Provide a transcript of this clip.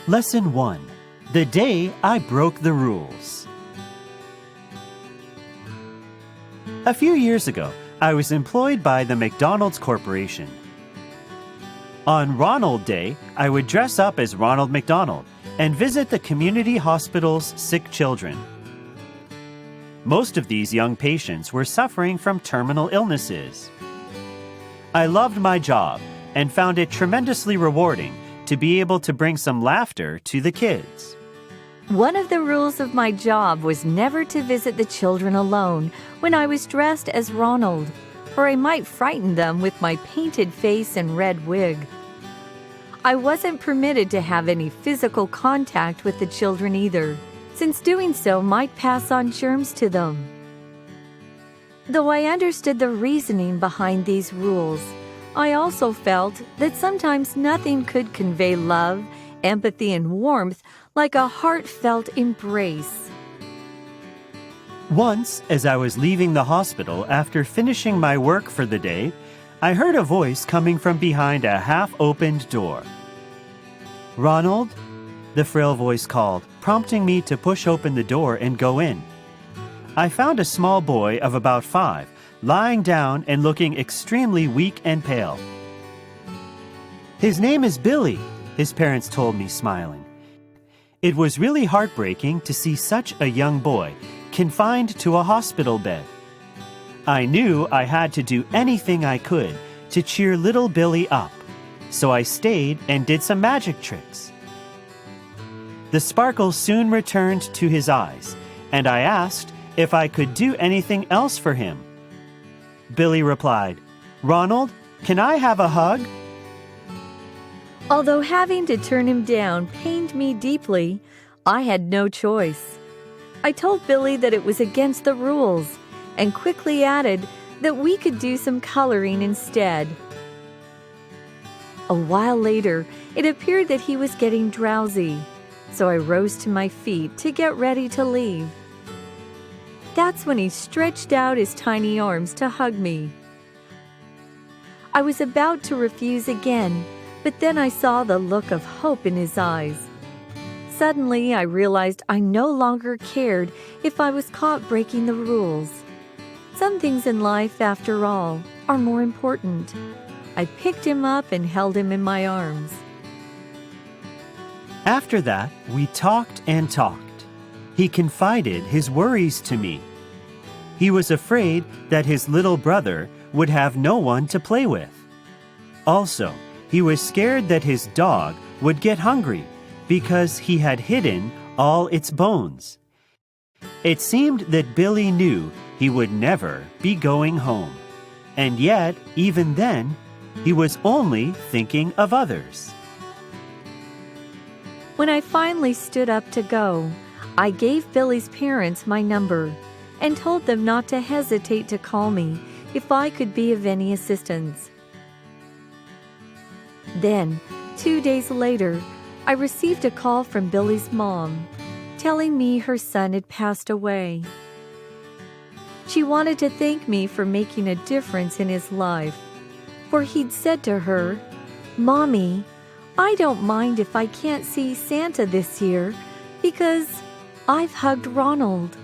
Lesson 1. The Day I Broke the Rules. A few years ago, I was employed by the McDonald's Corporation. On Ronald Day, I would dress up as Ronald McDonald and visit the community hospital's sick children. Most of these young patients were suffering from terminal illnesses. I loved my job and found it tremendously rewarding to be able to bring some laughter to the kids. One of the rules of my job was never to visit the children alone when I was dressed as Ronald, or I might frighten them with my painted face and red wig. I wasn't permitted to have any physical contact with the children either, since doing so might pass on germs to them. Though I understood the reasoning behind these rules, I also felt that sometimes nothing could convey love, empathy, and warmth like a heartfelt embrace. Once, as I was leaving the hospital after finishing my work for the day, I heard a voice coming from behind a half-opened door. "Ronald?" the frail voice called, prompting me to push open the door and go in. I found a small boy of about 5, lying down and looking extremely weak and pale. "His name is Billy," his parents told me, smiling. It was really heartbreaking to see such a young boy confined to a hospital bed. I knew I had to do anything I could to cheer little Billy up, so I stayed and did some magic tricks. The sparkle soon returned to his eyes, and I asked if I could do anything else for him. Billy replied, "Ronald, can I have a hug?" Although having to turn him down pained me deeply, I had no choice. I told Billy that it was against the rules and quickly added that we could do some coloring instead. A while later, it appeared that he was getting drowsy, so I rose to my feet to get ready to leave. That's when he stretched out his tiny arms to hug me. I was about to refuse again, but then I saw the look of hope in his eyes. Suddenly, I realized I no longer cared if I was caught breaking the rules. Some things in life, after all, are more important. I picked him up and held him in my arms. After that, we talked and talked. He confided his worries to me. He was afraid that his little brother would have no one to play with. Also, he was scared that his dog would get hungry because he had hidden all its bones. It seemed that Billy knew he would never be going home. And yet, even then, he was only thinking of others. When I finally stood up to go, I gave Billy's parents my number and told them not to hesitate to call me if I could be of any assistance. Then, 2 days later, I received a call from Billy's mom, telling me her son had passed away. She wanted to thank me for making a difference in his life, for he'd said to her, "Mommy, I don't mind if I can't see Santa this year because I've hugged Ronald."